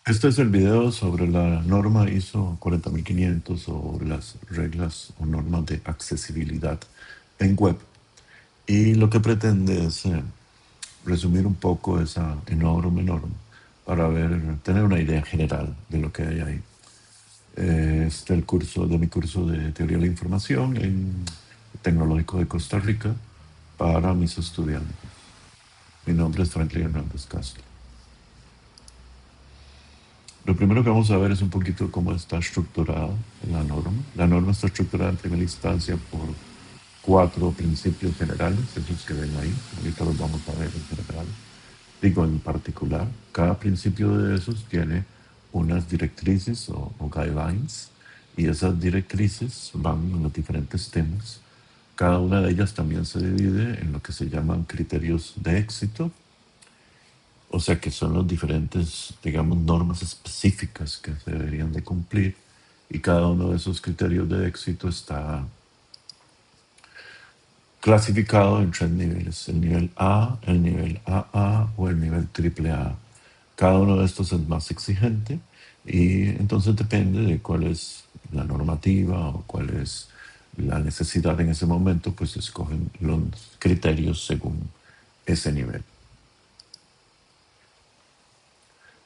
Este es el video sobre la norma ISO 40500 o las reglas o normas de accesibilidad en web. Y lo que pretende es resumir un poco esa enorme norma para tener una idea general de lo que hay ahí. Este es el curso de mi curso de Teoría de la Información en el Tecnológico de Costa Rica para mis estudiantes. Mi nombre es Franklin Hernández Castro. Lo primero que vamos a ver es un poquito cómo está estructurada la norma. La norma está estructurada en primera instancia por 4 principios generales, esos que ven ahí. Ahorita los vamos a ver en general. Digo, en particular, cada principio de esos tiene unas directrices o guidelines, y esas directrices van en los diferentes temas. Cada una de ellas también se divide en lo que se llaman criterios de éxito, o sea que son los diferentes, digamos, normas específicas que se deberían de cumplir, y cada uno de esos criterios de éxito está clasificado en 3 niveles: el nivel A, el nivel AA o el nivel AAA. Cada uno de estos es más exigente, y entonces depende de cuál es la normativa o cuál es la necesidad en ese momento, pues se escogen los criterios según ese nivel.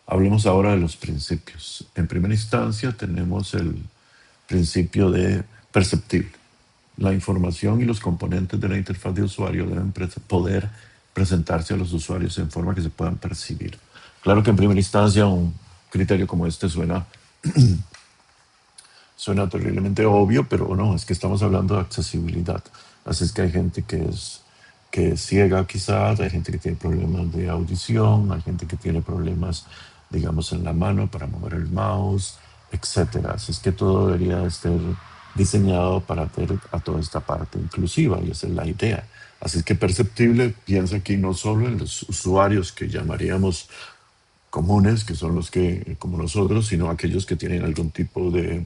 Hablemos ahora de los principios. En primera instancia tenemos el principio de perceptible. La información y los componentes de la interfaz de usuario deben poder presentarse a los usuarios en forma que se puedan percibir. Claro que en primera instancia un criterio como este suena terriblemente obvio, pero no, es que estamos hablando de accesibilidad. Así es que hay gente que es ciega quizás, hay gente que tiene problemas de audición, hay gente que tiene problemas, digamos, en la mano para mover el mouse, etcétera. Así es que todo debería estar diseñado para hacer a toda esta parte inclusiva, y esa es la idea. Así es que perceptible piensa aquí no solo en los usuarios que llamaríamos comunes, que son los que, como nosotros, sino aquellos que tienen algún tipo de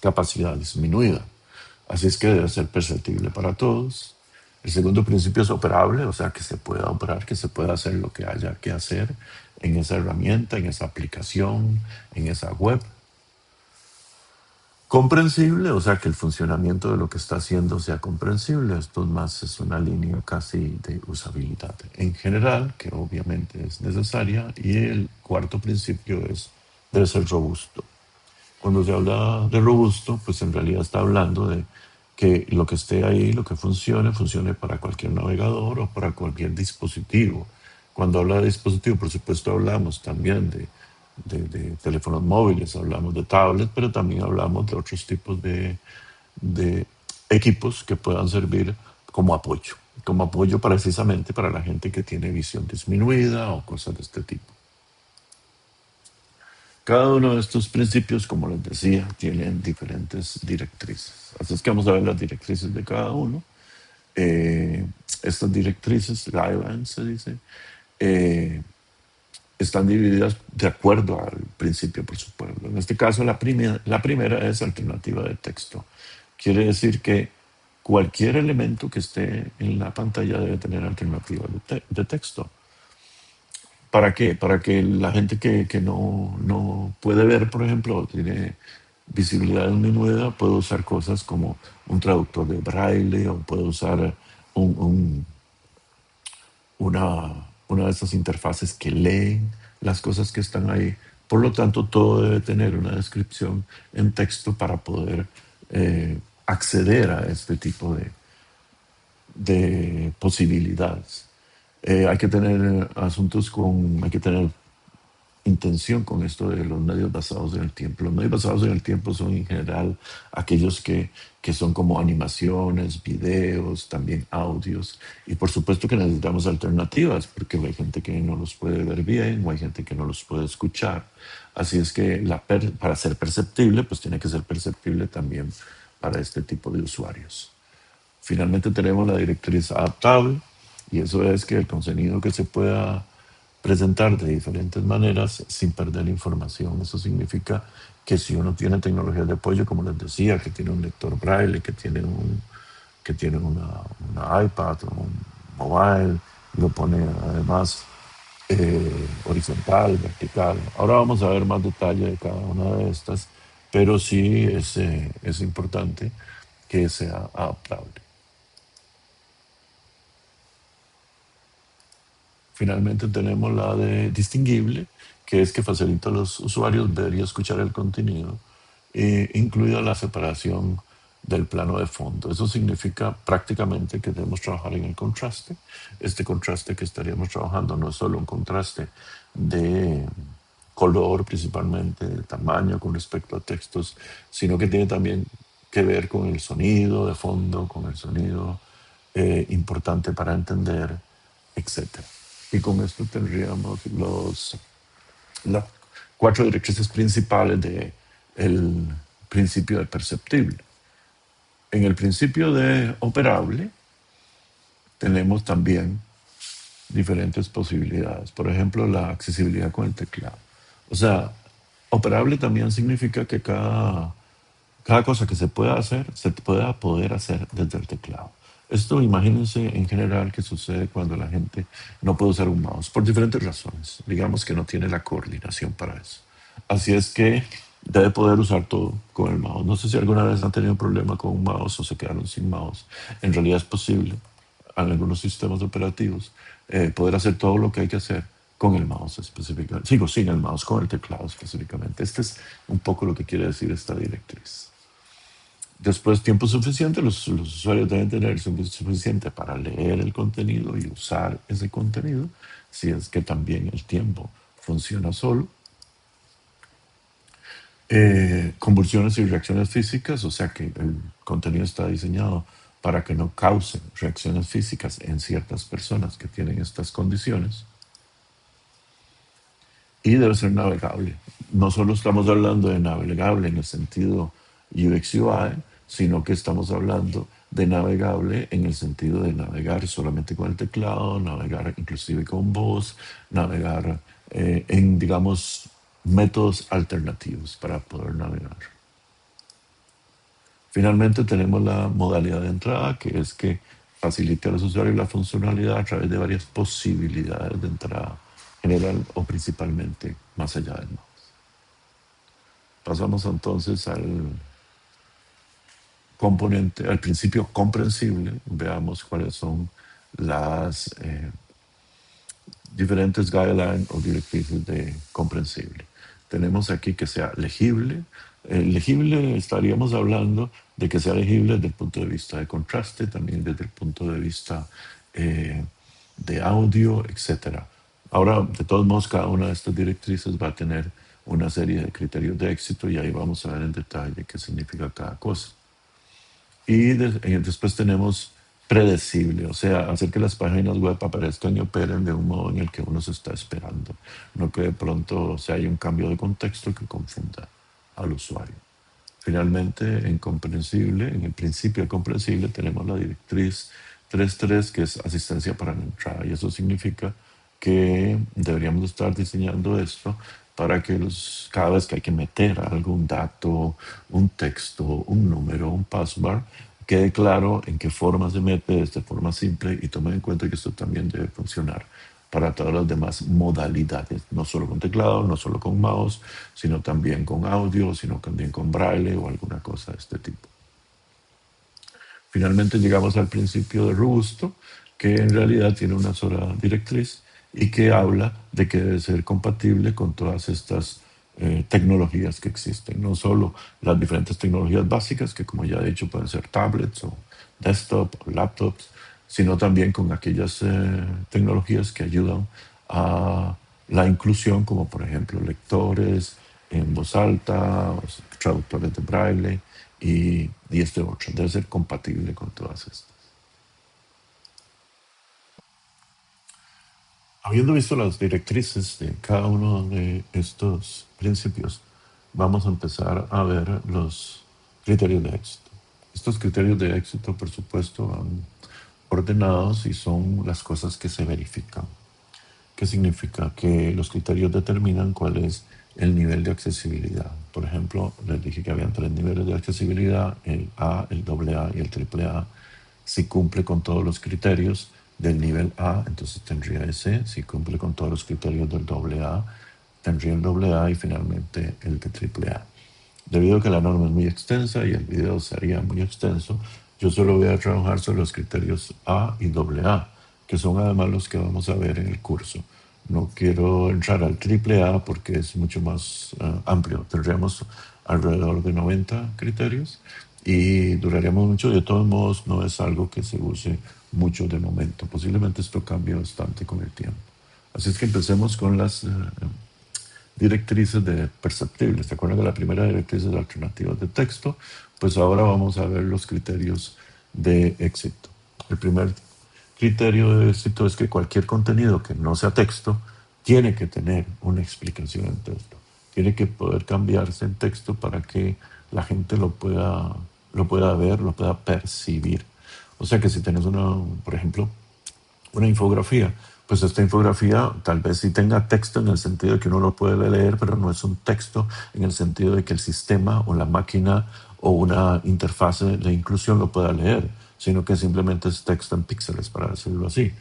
capacidad disminuida. Así es que debe ser perceptible para todos. El segundo principio es operable, o sea, que se pueda operar, que se pueda hacer lo que haya que hacer en esa herramienta, en esa aplicación, en esa web. Comprensible, o sea, que el funcionamiento de lo que está haciendo sea comprensible. Esto más es una línea casi de usabilidad en general, que obviamente es necesaria. Y el cuarto principio debe ser robusto. Cuando se habla de robusto, pues en realidad está hablando de que lo que esté ahí, lo que funcione para cualquier navegador o para cualquier dispositivo. Cuando habla de dispositivo, por supuesto, hablamos también de teléfonos móviles, hablamos de tablets, pero también hablamos de otros tipos de equipos que puedan servir como apoyo precisamente para la gente que tiene visión disminuida o cosas de este tipo. Cada uno de estos principios, como les decía, tienen diferentes directrices. Así es que vamos a ver las directrices de cada uno. Eh, Estas directrices, guidelines se dice, eh, están divididas de acuerdo al principio, por supuesto. En este caso, la primera es alternativa de texto. Quiere decir que cualquier elemento que esté en la pantalla debe tener alternativa de texto. ¿Para qué? Para que la gente que no puede ver, por ejemplo, o tiene visibilidad disminuida, puede usar cosas como un traductor de braille, o puede usar un- un- una de esas interfaces que leen las cosas que están ahí. Por lo tanto, todo debe tener una descripción en texto para poder acceder a este tipo de posibilidades. Hay que tener hay que tener intención con esto de los medios basados en el tiempo. Los medios basados en el tiempo son en general aquellos que son como animaciones, videos, también audios. Y por supuesto que necesitamos alternativas, porque hay gente que no los puede ver bien o hay gente que no los puede escuchar. Así es que para ser perceptible, pues tiene que ser perceptible también para este tipo de usuarios. Finalmente tenemos la directriz adaptable, y eso es que el contenido que se pueda presentar de diferentes maneras sin perder información. Eso significa que si uno tiene tecnologías de apoyo, como les decía, que tiene un lector braille, que tiene una iPad o un mobile, lo pone además horizontal, vertical. Ahora vamos a ver más detalle de cada una de estas, pero sí es importante que sea adaptable. Finalmente tenemos la de distinguible, que es que facilita a los usuarios ver y escuchar el contenido, incluida la separación del plano de fondo. Eso significa prácticamente que debemos trabajar en el contraste. Este contraste que estaríamos trabajando no es solo un contraste de color principalmente, de tamaño con respecto a textos, sino que tiene también que ver con el sonido de fondo, con el sonido importante para entender, etcétera. Y con esto tendríamos las cuatro directrices principales del el principio de perceptible. En el principio de operable tenemos también diferentes posibilidades. Por ejemplo, la accesibilidad con el teclado. O sea, operable también significa que cada cosa que se pueda hacer, se pueda poder hacer desde el teclado. Esto imagínense en general que sucede cuando la gente no puede usar un mouse por diferentes razones. Digamos que no tiene la coordinación para eso. Así es que debe poder usar todo con el mouse. No sé si alguna vez han tenido un problema con un mouse o se quedaron sin mouse. En realidad es posible en algunos sistemas operativos poder hacer todo lo que hay que hacer con el mouse específicamente. Sigo sin el mouse, con el teclado específicamente. Este es un poco lo que quiere decir esta directriz. Después, tiempo suficiente, los usuarios deben tener tiempo suficiente para leer el contenido y usar ese contenido, si es que también el tiempo funciona solo. Convulsiones y reacciones físicas, o sea que el contenido está diseñado para que no cause reacciones físicas en ciertas personas que tienen estas condiciones. Y debe ser navegable. No solo estamos hablando de navegable en el sentido UX UI, sino que estamos hablando de navegable en el sentido de navegar solamente con el teclado, navegar inclusive con voz, navegar en, digamos, métodos alternativos para poder navegar. Finalmente tenemos la modalidad de entrada, que es que facilite a los usuarios la funcionalidad a través de varias posibilidades de entrada, general o principalmente más allá del mouse. Pasamos entonces al componente, al principio comprensible. Veamos cuáles son las diferentes guidelines o directrices de comprensible. Tenemos aquí que sea legible. Legible estaríamos hablando de que sea legible desde el punto de vista de contraste, también desde el punto de vista de audio, etcétera. Ahora, de todos modos, cada una de estas directrices va a tener una serie de criterios de éxito y ahí vamos a ver en detalle qué significa cada cosa. Y después tenemos predecible, o sea, hacer que las páginas web aparezcan y operen de un modo en el que uno se está esperando, no que de pronto se haya un cambio de contexto que confunda al usuario. Finalmente, en comprensible, en el principio de comprensible, tenemos la directriz 3.3, que es asistencia para la entrada, y eso significa que deberíamos estar diseñando esto para que cada vez que hay que meter algún dato, un texto, un número, un password, quede claro en qué forma se mete, de forma simple, y tomen en cuenta que esto también debe funcionar para todas las demás modalidades, no solo con teclado, no solo con mouse, sino también con audio, sino también con braille o alguna cosa de este tipo. Finalmente llegamos al principio de robusto, que en realidad tiene una sola directriz y que habla de que debe ser compatible con todas estas tecnologías que existen, no solo las diferentes tecnologías básicas, que como ya he dicho pueden ser tablets o desktop o laptops, sino también con aquellas tecnologías que ayudan a la inclusión, como por ejemplo lectores en voz alta, traductores de braille y este otro. Debe ser compatible con todas estas. Habiendo visto las directrices de cada uno de estos principios, vamos a empezar a ver los criterios de éxito. Estos criterios de éxito, por supuesto, van ordenados y son las cosas que se verifican. ¿Qué significa? Que los criterios determinan cuál es el nivel de accesibilidad. Por ejemplo, les dije que habían tres niveles de accesibilidad, el A, el AA y el AAA. Si cumple con todos los criterios, del nivel A, entonces tendría ese, si cumple con todos los criterios del doble A, tendría el doble A y finalmente el de triple A. Debido a que la norma es muy extensa y el video sería muy extenso, yo solo voy a trabajar sobre los criterios A y doble A, que son además los que vamos a ver en el curso. No quiero entrar al triple A porque es mucho más amplio. Tendríamos alrededor de 90 criterios y duraríamos mucho. De todos modos, no es algo que se use mucho de momento. Posiblemente esto cambie bastante con el tiempo. Así es que empecemos con las directrices de perceptibles. ¿Se acuerdan de la primera directriz de alternativas de texto? Pues ahora vamos a ver los criterios de éxito. El primer criterio de éxito es que cualquier contenido que no sea texto tiene que tener una explicación en texto. Tiene que poder cambiarse en texto para que la gente lo pueda ver, lo pueda percibir. O sea que si tienes por ejemplo, una infografía, pues esta infografía tal vez sí tenga texto en el sentido de que uno lo puede leer, pero no es un texto en el sentido de que el sistema o la máquina o una interfase de inclusión lo pueda leer, sino que simplemente es texto en píxeles, para decirlo así.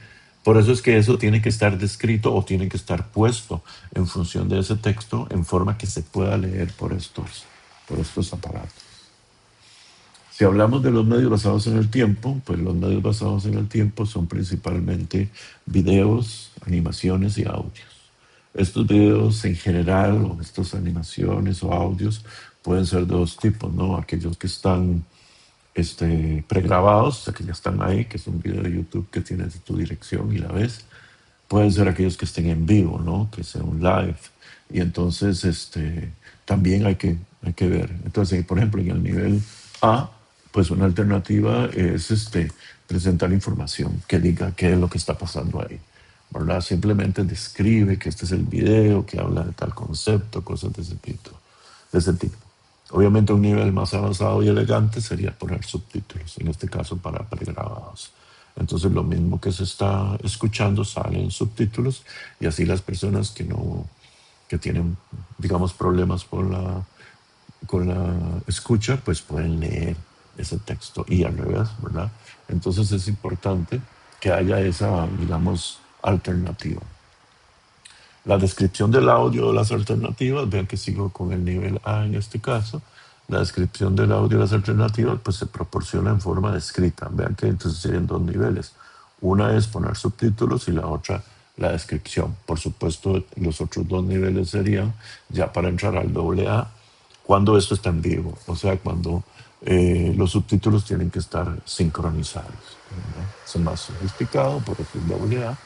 Por eso es que eso tiene que estar descrito o tiene que estar puesto en función de ese texto en forma que se pueda leer por estos aparatos. Si hablamos de los medios basados en el tiempo, pues los medios basados en el tiempo son principalmente videos, animaciones y audios. Estos videos en general, o estas animaciones o audios, pueden ser de dos tipos, ¿no? Aquellos que están pregrabados, o sea, que ya están ahí, que es un video de YouTube que tienes tu dirección y la ves. Pueden ser aquellos que estén en vivo, ¿no? Que sea un live. Y entonces, también hay que ver. Entonces, por ejemplo, en el nivel A, pues una alternativa es presentar información que diga qué es lo que está pasando ahí, ¿verdad? Simplemente describe que este es el video, que habla de tal concepto, cosas de ese tipo. De ese tipo. Obviamente un nivel más avanzado y elegante sería poner subtítulos, en este caso para pregrabados. Entonces lo mismo que se está escuchando sale en subtítulos y así las personas que no, que tienen, digamos, problemas con la escucha, pues pueden leer ese texto y al revés, ¿verdad? Entonces es importante que haya esa, digamos, alternativa. La descripción del audio de las alternativas, vean que sigo con el nivel A en este caso. La descripción del audio de las alternativas pues se proporciona en forma de escrita. Vean que entonces serían dos niveles. Una es poner subtítulos y la otra la descripción. Por supuesto, los otros dos niveles serían ya para entrar al doble A, cuando esto está en vivo, o sea, cuando los subtítulos tienen que estar sincronizados, ¿no? Es más sofisticado, por eso es doble A.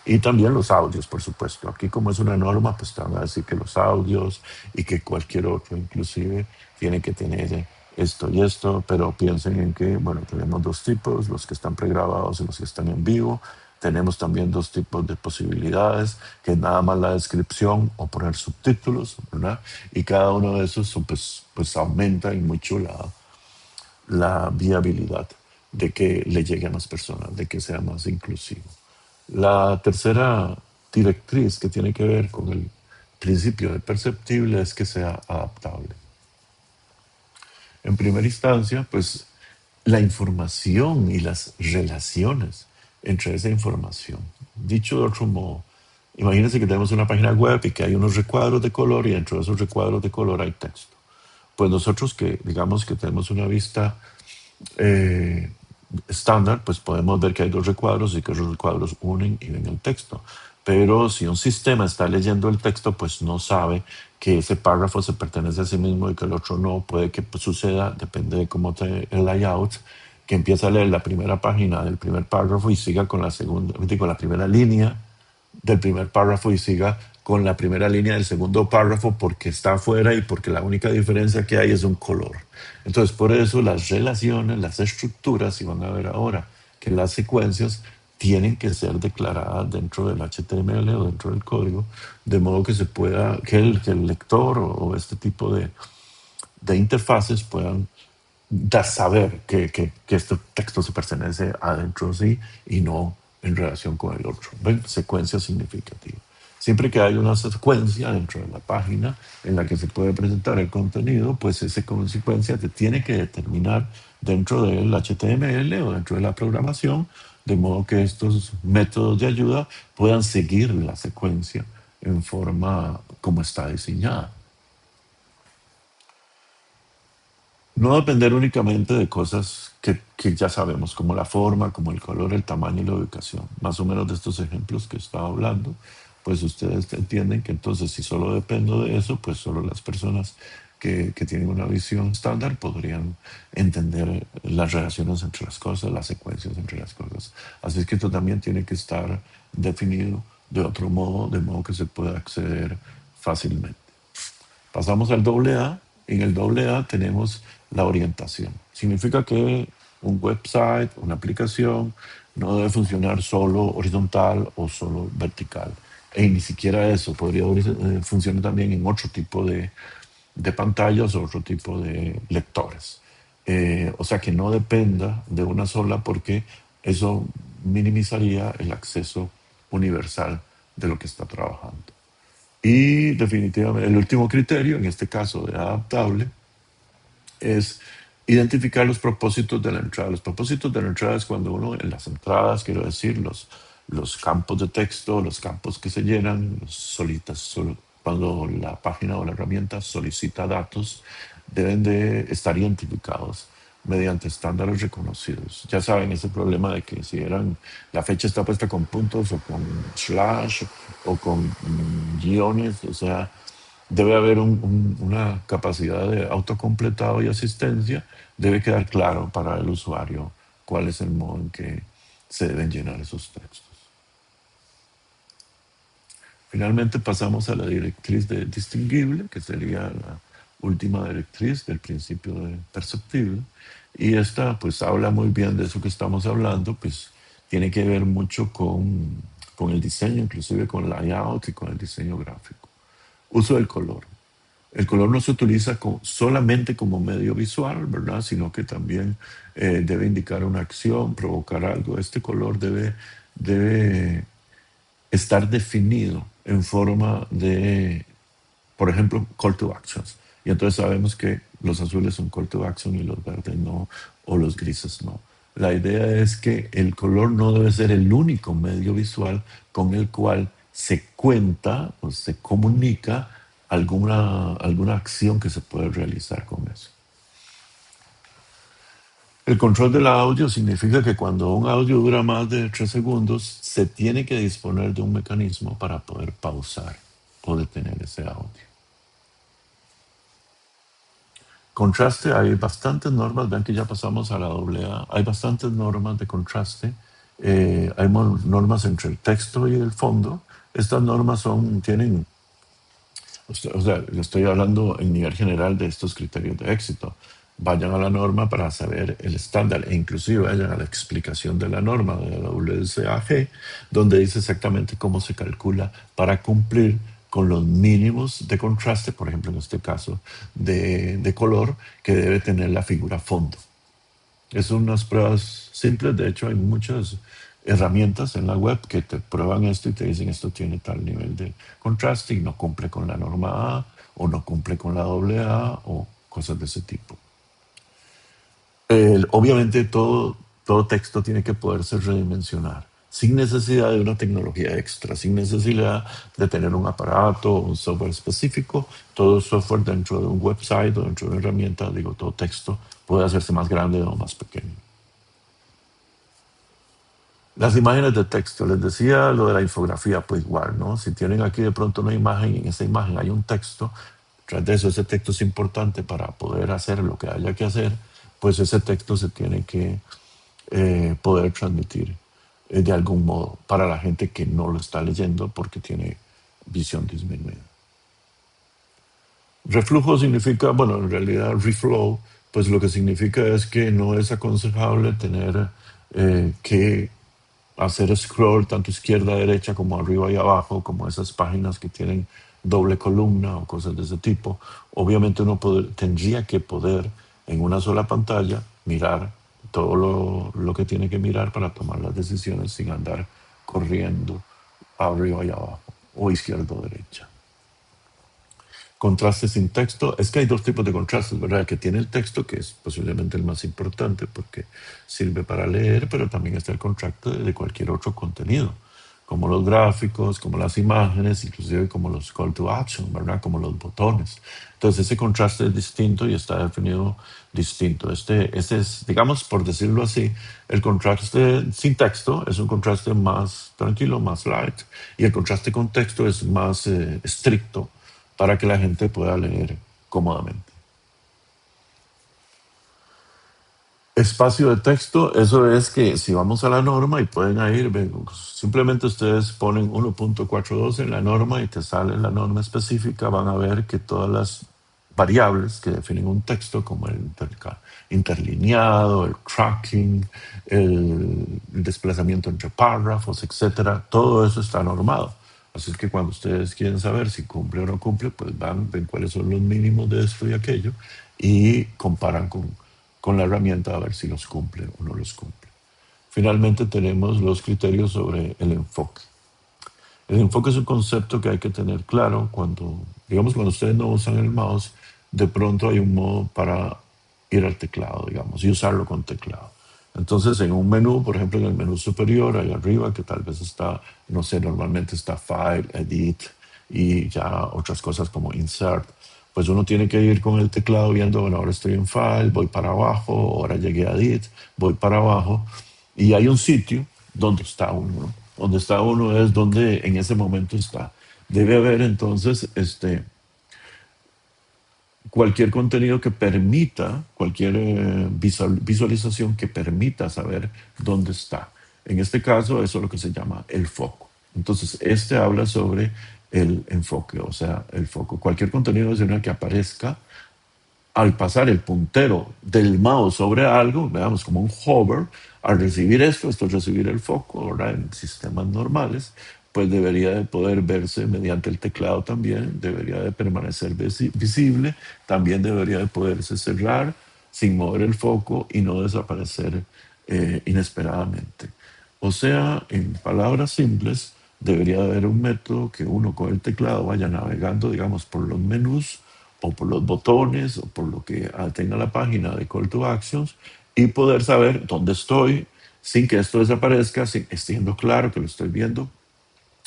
Y también los audios, por supuesto. Aquí como es una norma, pues te van a decir que los audios y que cualquier otro inclusive tiene que tener esto y esto, pero piensen en que, bueno, tenemos dos tipos, los que están pregrabados y los que están en vivo. Tenemos también dos tipos de posibilidades, que es nada más la descripción o poner subtítulos, ¿verdad? Y cada uno de esos pues aumenta y mucho la viabilidad de que le llegue a más personas, de que sea más inclusivo. La tercera directriz que tiene que ver con el principio de perceptible es que sea adaptable. En primera instancia, pues la información y las relaciones entre esa información. Dicho de otro modo, imagínense que tenemos una página web y que hay unos recuadros de color y dentro de esos recuadros de color hay texto. Pues nosotros que digamos que tenemos una vista eh, estándar, pues podemos ver que hay dos recuadros y que esos recuadros unen y ven el texto. Pero si un sistema está leyendo el texto, pues no sabe que ese párrafo se pertenece a sí mismo y que el otro no. Puede que pues, suceda, depende de cómo te el layout, que empieza a leer la primera página del primer párrafo y siga con la segunda, digo, la primera línea del primer párrafo y siga con la primera línea del segundo párrafo porque está afuera y porque la única diferencia que hay es un color. Entonces, por eso las relaciones, las estructuras, y van a ver ahora que las secuencias tienen que ser declaradas dentro del HTML o dentro del código, de modo que se pueda, que el lector o este tipo de interfaces puedan dar saber que este texto se pertenece adentro de sí y no en relación con el otro. ¿Ven? Secuencia significativa. Siempre que hay una secuencia dentro de la página en la que se puede presentar el contenido, pues esa consecuencia te tiene que determinar dentro del HTML o dentro de la programación de modo que estos métodos de ayuda puedan seguir la secuencia en forma como está diseñada. No depender únicamente de cosas que ya sabemos, como la forma, como el color, el tamaño y la ubicación. Más o menos de estos ejemplos que estaba hablando, pues ustedes entienden que entonces si solo dependo de eso, pues solo las personas que tienen una visión estándar podrían entender las relaciones entre las cosas, las secuencias entre las cosas. Así es que esto también tiene que estar definido de otro modo, de modo que se pueda acceder fácilmente. Pasamos al doble A. En el doble A tenemos la orientación. Significa que un website, una aplicación, no debe funcionar solo horizontal o solo vertical. Y ni siquiera eso podría funcionar también en otro tipo de pantallas o otro tipo de lectores. O sea que no dependa de una sola porque eso minimizaría el acceso universal de lo que está trabajando. Y definitivamente el último criterio, en este caso de adaptable, es identificar los propósitos de la entrada. Los propósitos de la entrada es cuando uno en las entradas, quiero decir, los campos de texto, los campos que se llenan, cuando la página o la herramienta solicita datos, deben de estar identificados mediante estándares reconocidos. Ya saben, ese problema de que si la fecha está puesta con puntos o con slash o con guiones, o sea, debe haber una capacidad de autocompletado y asistencia. Debe quedar claro para el usuario cuál es el modo en que se deben llenar esos textos. Finalmente pasamos a la directriz de distinguible, que sería la última directriz del principio de perceptible. Y esta pues habla muy bien de eso que estamos hablando, pues tiene que ver mucho con el diseño, inclusive con el layout y con el diseño gráfico. Uso del color. El color no se utiliza solamente como medio visual, ¿verdad? Sino que también debe indicar una acción, provocar algo. Este color debe estar definido en forma de, por ejemplo, call to actions. Y entonces sabemos que los azules son call to action y los verdes no, o los grises no. La idea es que el color no debe ser el único medio visual con el cual se cuenta o se comunica alguna acción que se puede realizar con eso. El control del audio significa que cuando un audio dura más de 3 segundos, se tiene que disponer de un mecanismo para poder pausar o detener ese audio. Contraste, hay bastantes normas, vean que ya pasamos a la doble A, hay bastantes normas de contraste, hay normas entre el texto y el fondo. Estas normas tienen, o sea, le estoy hablando en nivel general de estos criterios de éxito. Vayan a la norma para saber el estándar e inclusive vayan a la explicación de la norma de la WSAG, donde dice exactamente cómo se calcula para cumplir con los mínimos de contraste, por ejemplo, en este caso de color, que debe tener la figura fondo. Es unas pruebas simples, de hecho hay muchas herramientas en la web que te prueban esto y te dicen esto tiene tal nivel de contraste y no cumple con la norma A o no cumple con la doble A o cosas de ese tipo. Obviamente todo texto tiene que poderse redimensionar sin necesidad de una tecnología extra, sin necesidad de tener un aparato o un software específico. Todo software dentro de un website o dentro de una herramienta, digo, todo texto puede hacerse más grande o más pequeño. Las imágenes de texto, les decía lo de la infografía, pues igual, ¿no? Si tienen aquí de pronto una imagen y en esa imagen hay un texto, tras de eso ese texto es importante para poder hacer lo que haya que hacer, pues ese texto se tiene que poder transmitir de algún modo para la gente que no lo está leyendo porque tiene visión disminuida. Reflujo significa, bueno, en realidad reflow, pues lo que significa es que no es aconsejable tener que hacer scroll tanto izquierda a derecha como arriba y abajo, como esas páginas que tienen doble columna o cosas de ese tipo. Obviamente uno tendría que poder en una sola pantalla mirar todo lo que tiene que mirar para tomar las decisiones sin andar corriendo arriba y abajo o izquierda o derecha. Contraste sin texto. Es que hay dos tipos de contrastes, ¿verdad? El que tiene el texto, que es posiblemente el más importante porque sirve para leer, pero también está el contraste de cualquier otro contenido, como los gráficos, como las imágenes, inclusive como los call to action, ¿verdad? Como los botones. Entonces ese contraste es distinto y está definido distinto. Este es, digamos, por decirlo así, el contraste sin texto es un contraste más tranquilo, más light, y el contraste con texto es más estricto para que la gente pueda leer cómodamente. Espacio de texto, eso es que si vamos a la norma y pueden ir, simplemente ustedes ponen 1.42 en la norma y te sale la norma específica, van a ver que todas las variables que definen un texto, como el interlineado, el tracking, el desplazamiento entre párrafos, etcétera, todo eso está normado. Así es que cuando ustedes quieren saber si cumple o no cumple, pues van, ven cuáles son los mínimos de esto y aquello y comparan con la herramienta a ver si los cumple o no los cumple. Finalmente tenemos los criterios sobre el enfoque. El enfoque es un concepto que hay que tener claro cuando, digamos, cuando ustedes no usan el mouse, de pronto hay un modo para ir al teclado, digamos, y usarlo con teclado. Entonces, en un menú, por ejemplo, en el menú superior, ahí arriba, que tal vez está, no sé, normalmente está File, Edit y ya otras cosas como Insert, pues uno tiene que ir con el teclado viendo, bueno, ahora estoy en File, voy para abajo, ahora llegué a Edit, voy para abajo, y hay un sitio donde está uno, ¿no? Donde está uno es donde en ese momento está. Debe haber entonces cualquier contenido que permita, cualquier visualización que permita saber dónde está. En este caso, eso es lo que se llama el foco. Entonces, este habla sobre el enfoque, o sea, el foco. Cualquier contenido adicional que aparezca al pasar el puntero del mouse sobre algo, veamos como un hover, al recibir esto es recibir el foco, ¿verdad? En sistemas normales, pues debería de poder verse mediante el teclado también, debería de permanecer visible, también debería de poderse cerrar sin mover el foco y no desaparecer inesperadamente. O sea, en palabras simples, debería de haber un método que uno con el teclado vaya navegando, digamos, por los menús o por los botones o por lo que tenga la página de Call to Actions y poder saber dónde estoy sin que esto desaparezca, sin, siendo claro que lo estoy viendo,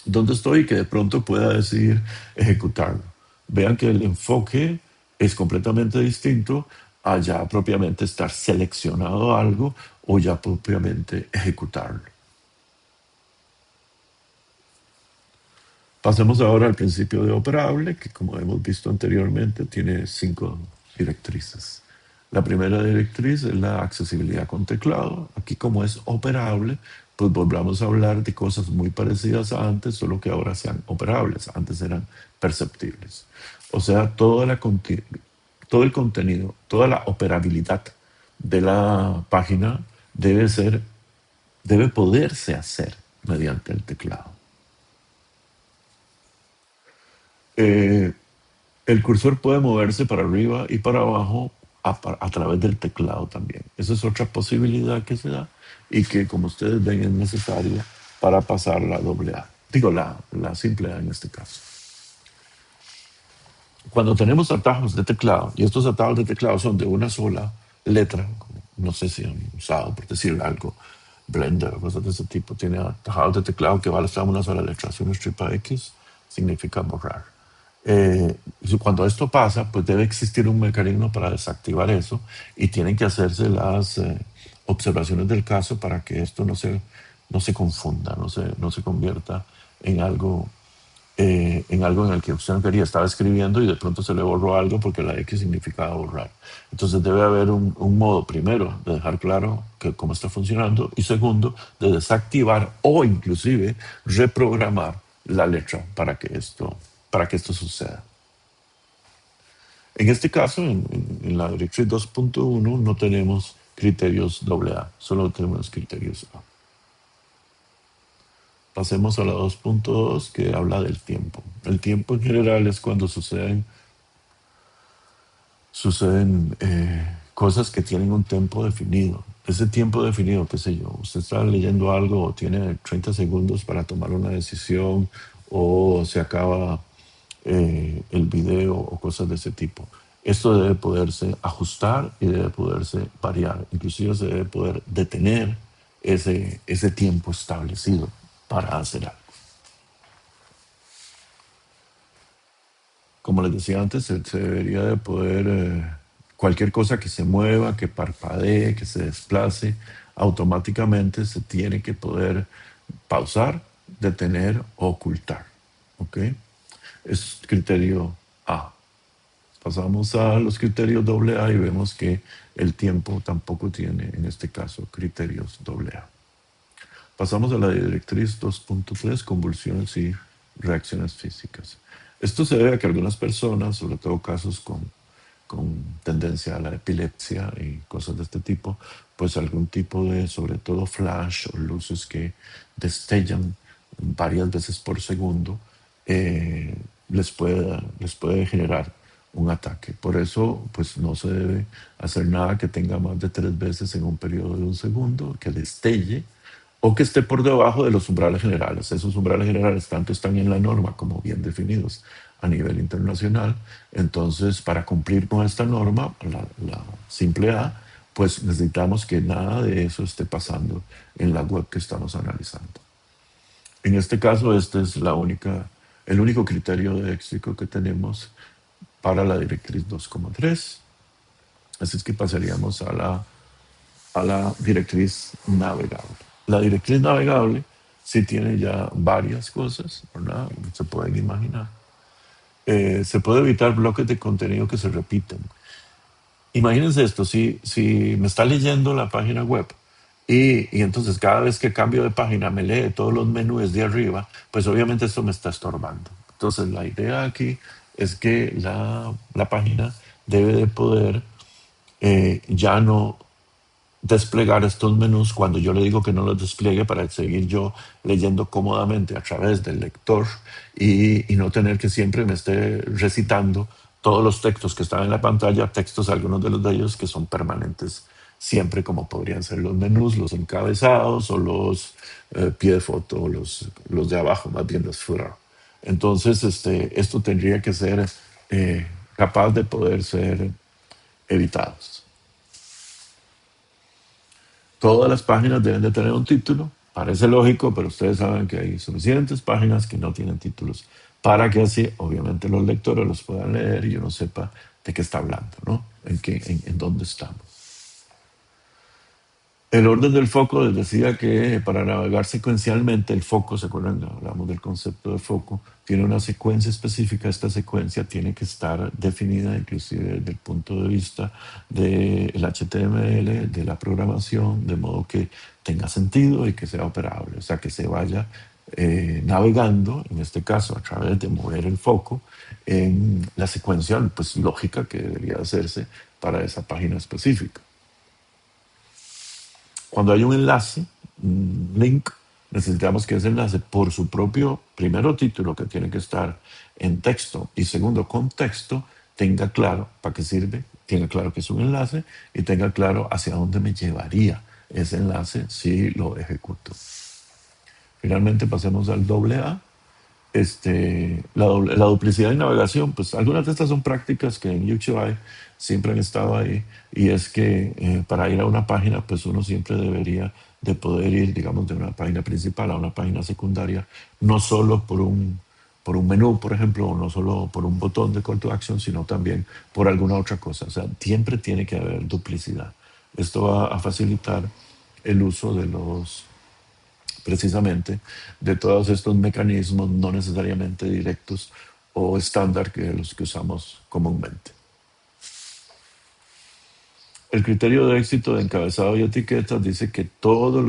dónde estoy y que de pronto pueda decidir ejecutarlo. Vean que el enfoque es completamente distinto a ya propiamente estar seleccionado algo o ya propiamente ejecutarlo. Pasemos ahora al principio de operable, que como hemos visto anteriormente tiene 5 directrices. La primera directriz es la accesibilidad con teclado. Aquí como es operable, pues volvamos a hablar de cosas muy parecidas a antes, solo que ahora sean operables. Antes eran perceptibles. O sea, todo el contenido, toda la operabilidad de la página debe poderse hacer mediante el teclado. Eh, el cursor puede moverse para arriba y para abajo a través del teclado también. Esa es otra posibilidad que se da y que, como ustedes ven, es necesaria para pasar la doble A. Digo, la simple A en este caso. Cuando tenemos atajos de teclado, y estos atajos de teclado son de una sola letra, no sé si han usado, por decir algo, Blender o cosas de ese tipo, tiene atajados de teclado que vale una sola letra. Si uno estripa X, significa borrar. Cuando esto pasa, pues debe existir un mecanismo para desactivar eso y tienen que hacerse las observaciones del caso para que esto no se confunda, no se convierta en algo en algo en el que usted no quería, estaba escribiendo y de pronto se le borró algo porque la X significaba borrar. Entonces debe haber un modo, primero, de dejar claro cómo está funcionando y segundo, de desactivar o inclusive reprogramar la letra para que esto suceda. En este caso, en la directriz 2.1 no tenemos criterios AA, solo tenemos criterios A. Pasemos a la 2.2 que habla del tiempo. El tiempo en general es cuando suceden cosas que tienen un tiempo definido. Ese tiempo definido, qué sé yo, usted está leyendo algo o tiene 30 segundos para tomar una decisión o se acaba el video o cosas de ese tipo. Esto debe poderse ajustar y debe poderse variar. Inclusive se debe poder detener ese tiempo establecido para hacer algo. Como les decía antes, se debería de poder, cualquier cosa que se mueva, que parpadee, que se desplace, automáticamente se tiene que poder pausar, detener o ocultar. ¿Ok? Es criterio A. Pasamos a los criterios doble A y vemos que el tiempo tampoco tiene, en este caso, criterios doble A. Pasamos a la directriz 2.3, convulsiones y reacciones físicas. Esto se debe a que algunas personas, sobre todo casos con tendencia a la epilepsia y cosas de este tipo, pues algún tipo de, sobre todo flash o luces que destellan varias veces por segundo, les puede generar un ataque. Por eso, pues no se debe hacer nada que tenga más de 3 veces en un periodo de un segundo, que destelle o que esté por debajo de los umbrales generales. Esos umbrales generales tanto están en la norma como bien definidos a nivel internacional. Entonces, para cumplir con esta norma, la simple A, pues necesitamos que nada de eso esté pasando en la web que estamos analizando. En este caso, este es el único criterio de éxito que tenemos para la directriz 2.3. Así es que pasaríamos a la directriz navegable. La directriz navegable sí tiene ya varias cosas, ¿verdad? Se pueden imaginar. Se puede evitar bloques de contenido que se repiten. Imagínense esto, si me está leyendo la página web y entonces cada vez que cambio de página me lee todos los menús de arriba, pues obviamente esto me está estorbando. Entonces la idea aquí es que la página debe de poder ya no desplegar estos menús cuando yo le digo que no los despliegue para seguir yo leyendo cómodamente a través del lector y no tener que siempre me esté recitando todos los textos que están en la pantalla, textos, algunos de ellos que son permanentes siempre, como podrían ser los menús, los encabezados o los pie de foto, o los de abajo, más bien los footer. Entonces, esto tendría que ser capaz de poder ser evitados. Todas las páginas deben de tener un título. Parece lógico, pero ustedes saben que hay suficientes páginas que no tienen títulos para que así, obviamente, los lectores los puedan leer y uno sepa de qué está hablando, ¿no? En dónde estamos. El orden del foco les decía que para navegar secuencialmente el foco, ¿se acuerdan? Hablamos del concepto de foco, tiene una secuencia específica. Esta secuencia tiene que estar definida inclusive desde el punto de vista del HTML, de la programación, de modo que tenga sentido y que sea operable, o sea, que se vaya navegando, en este caso a través de mover el foco, en la secuencia pues, lógica que debería hacerse para esa página específica. Cuando hay un enlace, un link, necesitamos que ese enlace, por su propio, primero título, que tiene que estar en texto, y segundo, contexto, tenga claro para qué sirve, tenga claro que es un enlace y tenga claro hacia dónde me llevaría ese enlace si lo ejecuto. Finalmente pasemos al doble A. La duplicidad de navegación, pues algunas de estas son prácticas que en UXUI siempre han estado ahí, y es que para ir a una página, pues uno siempre debería de poder ir, digamos, de una página principal a una página secundaria, no solo por un menú, por ejemplo, o no solo por un botón de call to action, sino también por alguna otra cosa. O sea, siempre tiene que haber duplicidad. Esto va a facilitar el uso de precisamente de todos estos mecanismos no necesariamente directos o estándar que los que usamos comúnmente. El criterio de éxito de encabezado y etiquetas dice que todos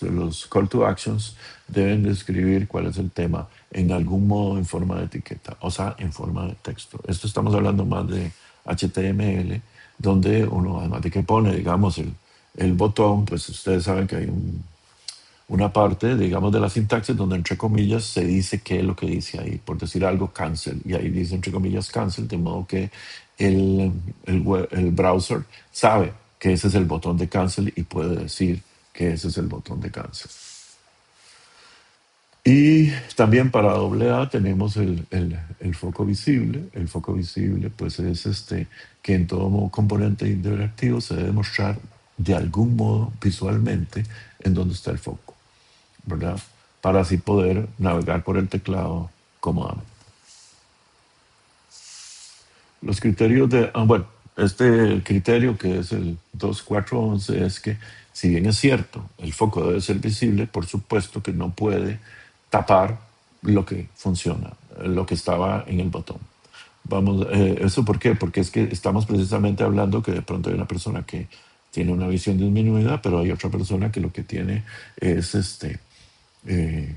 los call to actions deben describir cuál es el tema en algún modo en forma de etiqueta, o sea, en forma de texto. Esto estamos hablando más de HTML, donde uno, además de que pone, digamos, el botón, pues ustedes saben que hay una parte, digamos, de la sintaxis donde entre comillas se dice qué es lo que dice ahí. Por decir algo, cancel. Y ahí dice entre comillas cancel, de modo que el browser sabe que ese es el botón de cancel y puede decir que ese es el botón de cancel. Y también para AA tenemos el foco visible. El foco visible pues es que en todo componente interactivo se debe mostrar de algún modo visualmente en dónde está el foco, ¿verdad? Para así poder navegar por el teclado cómodamente. Los criterios bueno, este criterio que es el 2411 es que si bien es cierto, el foco debe ser visible, por supuesto que no puede tapar lo que funciona, lo que estaba en el botón. Vamos, ¿eso por qué? Porque es que estamos precisamente hablando que de pronto hay una persona que tiene una visión disminuida, pero hay otra persona que lo que tiene es eh,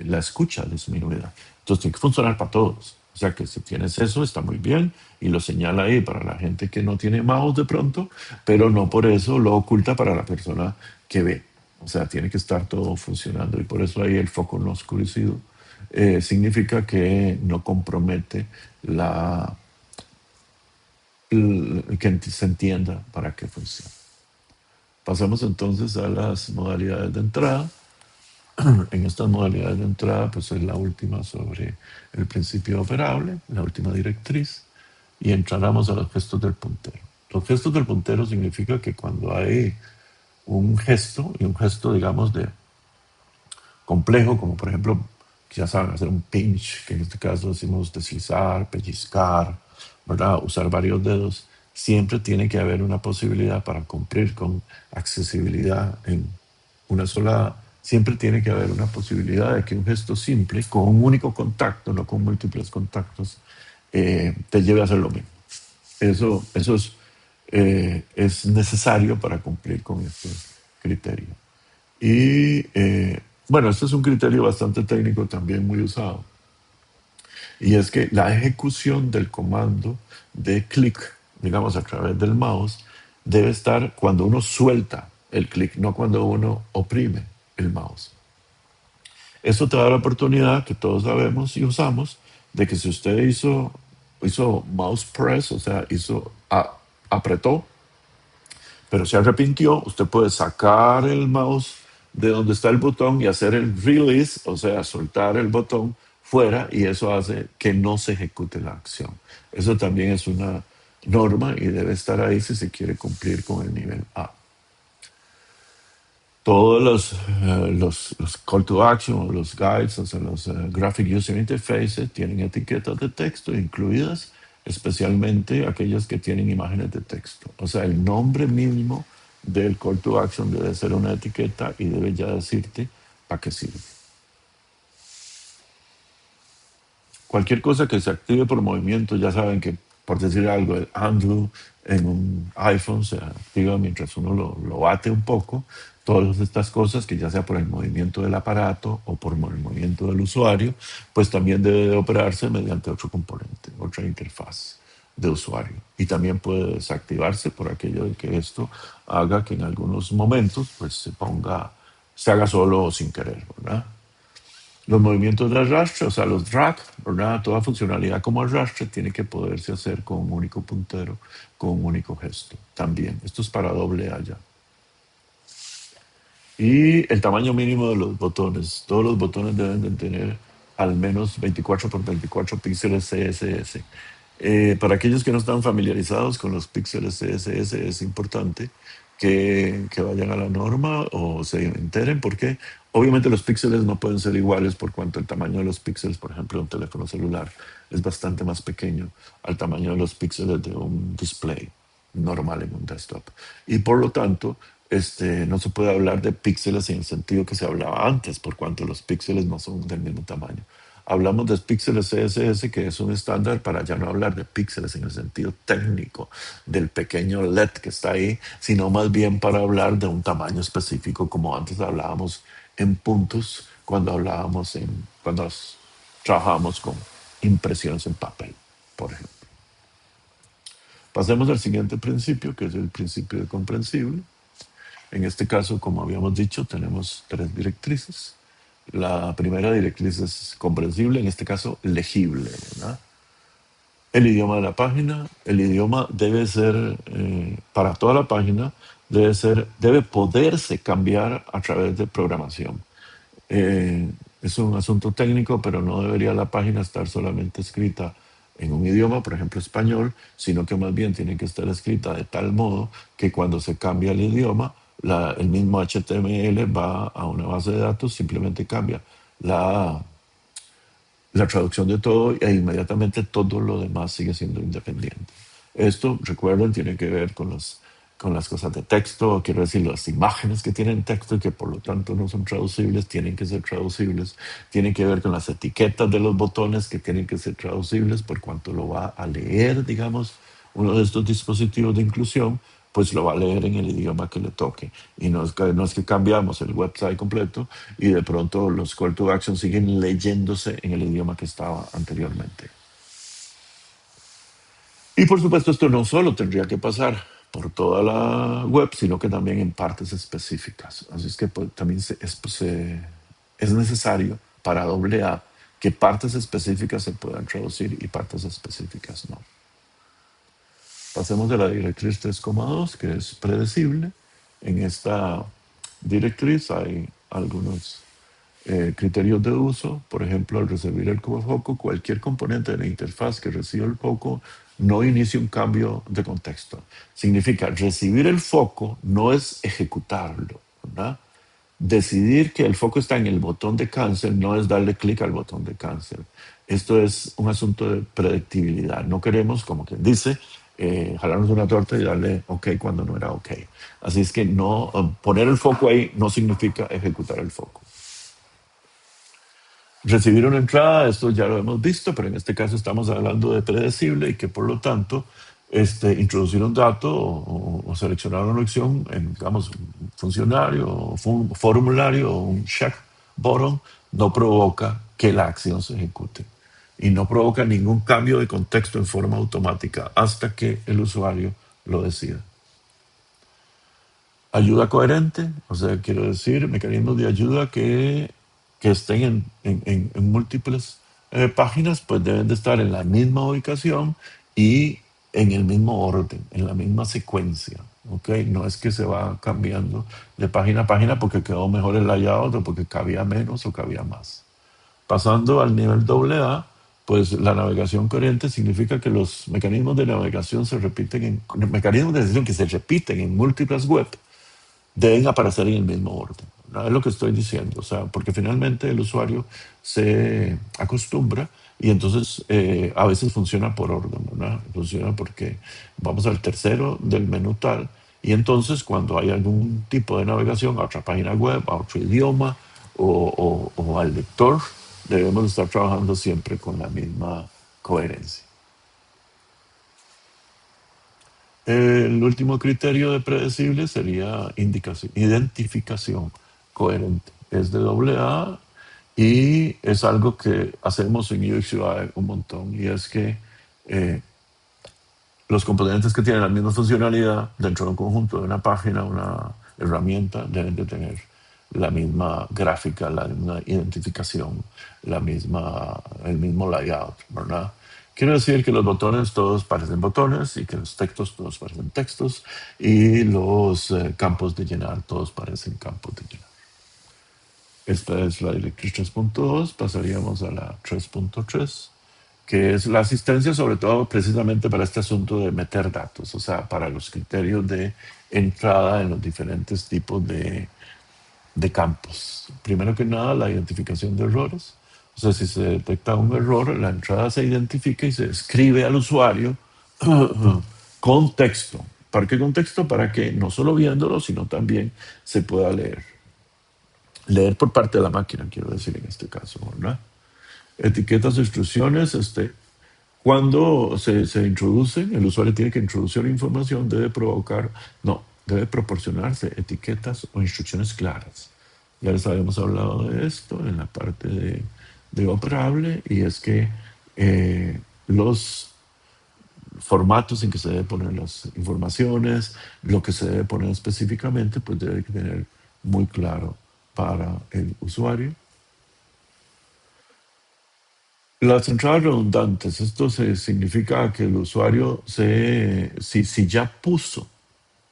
la escucha disminuida. Entonces tiene que funcionar para todos. O sea que si tienes eso está muy bien y lo señala ahí para la gente que no tiene mouse de pronto, pero no por eso lo oculta para la persona que ve. O sea, tiene que estar todo funcionando y por eso ahí el foco no oscurecido significa que no compromete la, que se entienda para qué funciona. Pasamos entonces a las modalidades de entrada. En estas modalidades de entrada, pues es la última sobre el principio operable, la última directriz, y entramos a los gestos del puntero. Los gestos del puntero significa que cuando hay un gesto, y un gesto, digamos, de complejo, como por ejemplo, ya saben, hacer un pinch, que en este caso decimos deslizar, pellizcar, ¿verdad? Usar varios dedos, siempre tiene que haber una posibilidad para cumplir con accesibilidad en una sola, siempre tiene que haber una posibilidad de que un gesto simple, con un único contacto, no con múltiples contactos, te lleve a hacer lo mismo. Eso es necesario para cumplir con este criterio. Y bueno, este es un criterio bastante técnico también muy usado. Y es que la ejecución del comando de clic, digamos a través del mouse, debe estar cuando uno suelta el clic, no cuando uno oprime el mouse. Eso te da la oportunidad que todos sabemos y usamos de que si usted hizo mouse press, o sea, apretó, pero se arrepintió, usted puede sacar el mouse de donde está el botón y hacer el release, o sea, soltar el botón fuera y eso hace que no se ejecute la acción. Eso también es una norma y debe estar ahí si se quiere cumplir con el nivel A. Todos los call to action, los guides, o sea, los graphic user interfaces tienen etiquetas de texto incluidas, especialmente aquellas que tienen imágenes de texto. O sea, el nombre mismo del call to action debe ser una etiqueta y debe ya decirte para qué sirve. Cualquier cosa que se active por movimiento, ya saben que, por decir algo, el undo en un iPhone se activa mientras uno lo bate un poco. Todas estas cosas, que ya sea por el movimiento del aparato o por el movimiento del usuario, pues también debe de operarse mediante otro componente, otra interfaz de usuario. Y también puede desactivarse por aquello de que esto haga que en algunos momentos pues se haga solo o sin querer, ¿verdad? Los movimientos de arrastre, o sea, los drag, ¿verdad? Toda funcionalidad como arrastre tiene que poderse hacer con un único puntero, con un único gesto. También, esto es para doble A ya. Y el tamaño mínimo de los botones. Todos los botones deben de tener al menos 24 por 24 píxeles CSS. Para aquellos que no están familiarizados con los píxeles CSS, es importante que vayan a la norma o se enteren, porque obviamente los píxeles no pueden ser iguales por cuanto el tamaño de los píxeles, por ejemplo, de un teléfono celular es bastante más pequeño al tamaño de los píxeles de un display normal en un desktop. Y por lo tanto, no se puede hablar de píxeles en el sentido que se hablaba antes, por cuanto los píxeles no son del mismo tamaño. Hablamos de píxeles CSS, que es un estándar para ya no hablar de píxeles en el sentido técnico del pequeño LED que está ahí, sino más bien para hablar de un tamaño específico, como antes hablábamos en puntos cuando trabajábamos con impresiones en papel, por ejemplo. Pasemos al siguiente principio, que es el principio de comprensible. En este caso, como habíamos dicho, tenemos tres directrices. La primera directriz es comprensible, en este caso legible, ¿verdad? El idioma de la página, el idioma debe ser, para toda la página, debe poderse cambiar a través de programación. Eh, es un asunto técnico, pero no debería la página estar solamente escrita en un idioma, por ejemplo español, sino que más bien tiene que estar escrita de tal modo que cuando se cambia el idioma, el mismo HTML va a una base de datos, simplemente cambia la, la traducción de todo e inmediatamente todo lo demás sigue siendo independiente. Esto, recuerden, tiene que ver con las cosas de texto, quiero decir, las imágenes que tienen texto y que por lo tanto no son traducibles, tienen que ser traducibles. Tiene que ver con las etiquetas de los botones que tienen que ser traducibles por cuanto lo va a leer, digamos, uno de estos dispositivos de inclusión, pues lo va a leer en el idioma que le toque. Y no es que cambiamos el website completo y de pronto los call to action siguen leyéndose en el idioma que estaba anteriormente. Y por supuesto esto no solo tendría que pasar por toda la web, sino que también en partes específicas. Así es que pues, también es necesario para AA que partes específicas se puedan traducir y partes específicas no. Pasemos de la directriz 3,2, que es predecible. En esta directriz hay algunos criterios de uso. Por ejemplo, al recibir el foco, cualquier componente de la interfaz que reciba el foco no inicia un cambio de contexto. Significa, recibir el foco no es ejecutarlo, ¿verdad? Decidir que el foco está en el botón de cancel no es darle clic al botón de cancel. Esto es un asunto de predictibilidad. No queremos, como quien dice, jalarnos una torta y darle OK cuando no era OK. Así es que no, poner el foco ahí no significa ejecutar el foco. Recibir una entrada, esto ya lo hemos visto, pero en este caso estamos hablando de predecible y que por lo tanto introducir un dato o seleccionar una opción en, digamos, un funcionario, o un formulario o un check button no provoca que la acción se ejecute y no provoca ningún cambio de contexto en forma automática hasta que el usuario lo decida. Ayuda coherente, o sea, quiero decir, mecanismos de ayuda que estén en múltiples páginas, pues deben de estar en la misma ubicación y en el mismo orden, en la misma secuencia. ¿Ok? No es que se va cambiando de página a página porque quedó mejor el layout o porque cabía menos o cabía más. Pasando al nivel AA, pues la navegación coherente significa que los mecanismos de navegación se repiten mecanismos de decisión que se repiten en múltiples web deben aparecer en el mismo orden. ¿No? Es lo que estoy diciendo, o sea, porque finalmente el usuario se acostumbra y entonces a veces funciona por orden, ¿no? Funciona porque vamos al tercero del menú tal y entonces cuando hay algún tipo de navegación a otra página web, a otro idioma o al lector, debemos estar trabajando siempre con la misma coherencia. El último criterio de predecible sería identificación coherente. Es de AA y es algo que hacemos en UX UI un montón y es que eh, los componentes que tienen la misma funcionalidad dentro de un conjunto de una página, una herramienta, deben de tener la misma gráfica, la misma identificación, el mismo layout, ¿verdad? Quiero decir que los botones todos parecen botones y que los textos todos parecen textos y los campos de llenar todos parecen campos de llenar. Esta es la directriz 3.2, pasaríamos a la 3.3, que es la asistencia sobre todo precisamente para este asunto de meter datos, o sea, para los criterios de entrada en los diferentes tipos de campos. Primero que nada, la identificación de errores. O sea, si se detecta un error, la entrada se identifica y se escribe al usuario con texto. ¿Para qué contexto? Para que no solo viéndolo, sino también se pueda leer. Leer por parte de la máquina, quiero decir en este caso, ¿verdad? Etiquetas de instrucciones, cuando se introducen, el usuario tiene que introducir información, debe proporcionarse etiquetas o instrucciones claras. Ya les habíamos hablado de esto en la parte de operable y es que los formatos en que se debe poner las informaciones, lo que se debe poner específicamente, pues debe tener muy claro para el usuario. Las entradas redundantes, esto significa que el usuario, si ya puso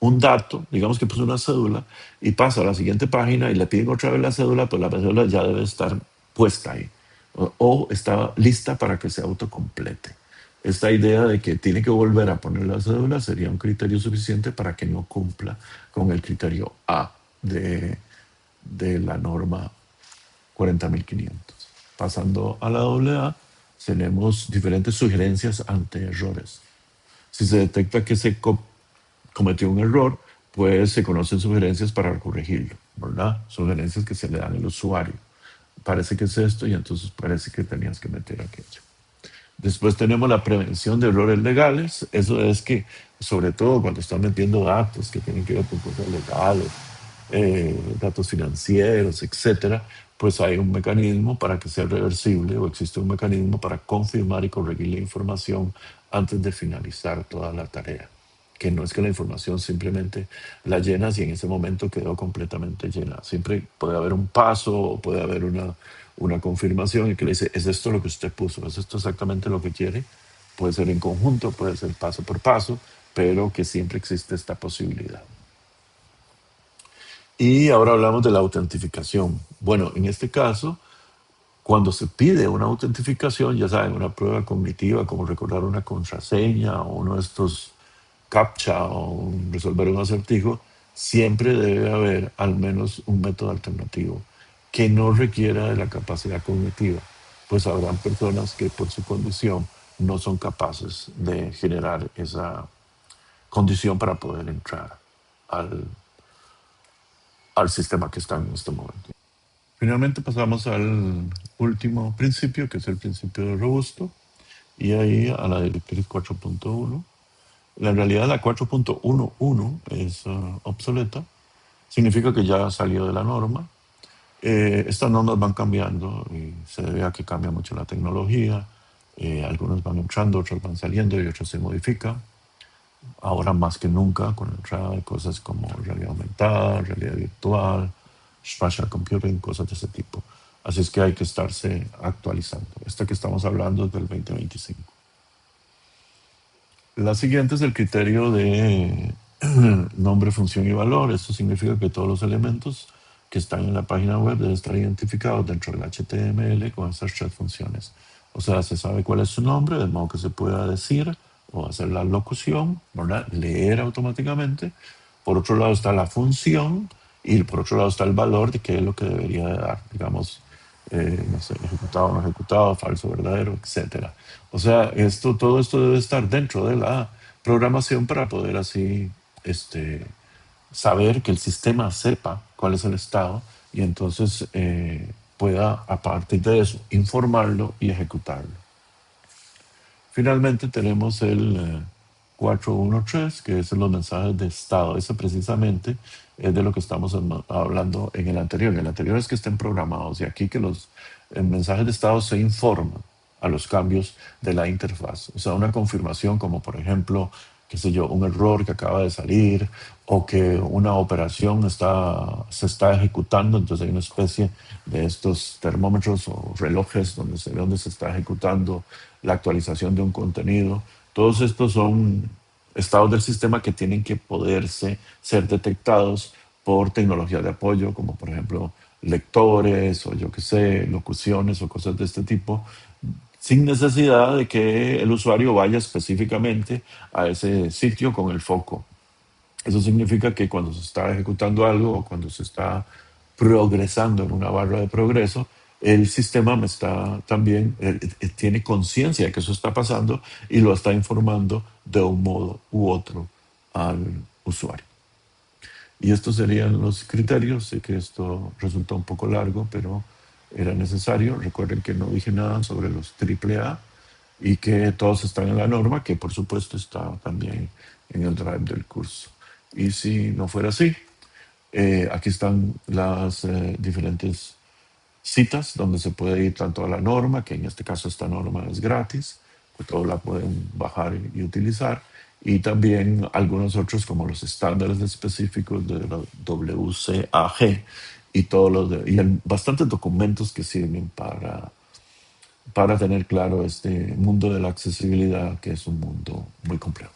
un dato, digamos que puso una cédula y pasa a la siguiente página y le piden otra vez la cédula, pues la cédula ya debe estar puesta ahí o está lista para que se autocomplete. Esta idea de que tiene que volver a poner la cédula sería un criterio suficiente para que no cumpla con el criterio A de la norma 40.500. Pasando a la AA, tenemos diferentes sugerencias ante errores. Si se detecta que se cometió un error, pues se conocen sugerencias para corregirlo, ¿verdad? Sugerencias que se le dan al usuario. Parece que es esto y entonces parece que tenías que meter aquello. Después tenemos la prevención de errores legales. Eso es que, sobre todo cuando están metiendo datos que tienen que ver con cosas legales, datos financieros, etcétera, pues hay un mecanismo para que sea reversible o existe un mecanismo para confirmar y corregir la información antes de finalizar toda la tarea. Que no es que la información simplemente la llenas y en ese momento quedó completamente llena. Siempre puede haber un paso o puede haber una confirmación y que le dice, ¿es esto lo que usted puso? ¿Es esto exactamente lo que quiere? Puede ser en conjunto, puede ser paso por paso, pero que siempre existe esta posibilidad. Y ahora hablamos de la autentificación. Bueno, en este caso, cuando se pide una autentificación, ya saben, una prueba cognitiva como recordar una contraseña o uno de estos captcha o resolver un acertijo, siempre debe haber al menos un método alternativo que no requiera de la capacidad cognitiva, pues habrán personas que por su condición no son capaces de generar esa condición para poder entrar al, al sistema que está en este momento. Finalmente pasamos al último principio, que es el principio de robusto, y ahí a la directriz 4.1. En realidad la 4.11 es obsoleta, significa que ya salió de la norma. Estas normas van cambiando y se debe a que cambia mucho la tecnología. Algunos van entrando, otros van saliendo y otros se modifican. Ahora más que nunca con la entrada de cosas como realidad aumentada, realidad virtual, spatial computing, cosas de ese tipo. Así es que hay que estarse actualizando. Esta que estamos hablando es del 2025. La siguiente es el criterio de nombre, función y valor. Esto significa que todos los elementos que están en la página web deben estar identificados dentro del HTML con estas tres funciones. O sea, se sabe cuál es su nombre, de modo que se pueda decir o hacer la locución, ¿verdad? Leer automáticamente. Por otro lado está la función y por otro lado está el valor de qué es lo que debería de dar, digamos, no sé, ejecutado, no ejecutado, falso, verdadero, etcétera. O sea, todo esto debe estar dentro de la programación para poder así saber que el sistema sepa cuál es el estado y entonces pueda a partir de eso informarlo y ejecutarlo. Finalmente tenemos el 413, que es los mensajes de estado. Ese precisamente es de lo que estamos hablando en el anterior. En el anterior es que estén programados y aquí que los mensajes de estado se informan a los cambios de la interfaz. O sea, una confirmación como por ejemplo, qué sé yo, un error que acaba de salir o que una operación se está ejecutando. Entonces hay una especie de estos termómetros o relojes donde se ve dónde se está ejecutando la actualización de un contenido. Todos estos son estados del sistema que tienen que poderse ser detectados por tecnología de apoyo, como por ejemplo lectores o yo qué sé, locuciones o cosas de este tipo, sin necesidad de que el usuario vaya específicamente a ese sitio con el foco. Eso significa que cuando se está ejecutando algo o cuando se está progresando en una barra de progreso, el sistema me está también, tiene conciencia de que eso está pasando y lo está informando de un modo u otro al usuario. Y estos serían los criterios. Sé que esto resulta un poco largo, pero era necesario. Recuerden que no dije nada sobre los AAA y que todos están en la norma, que por supuesto está también en el drive del curso. Y si no fuera así, aquí están las diferentes citas donde se puede ir tanto a la norma, que en este caso esta norma es gratis, pues todos la pueden bajar y utilizar, y también algunos otros como los estándares específicos de la WCAG y todos bastantes documentos que sirven para tener claro este mundo de la accesibilidad, que es un mundo muy complejo.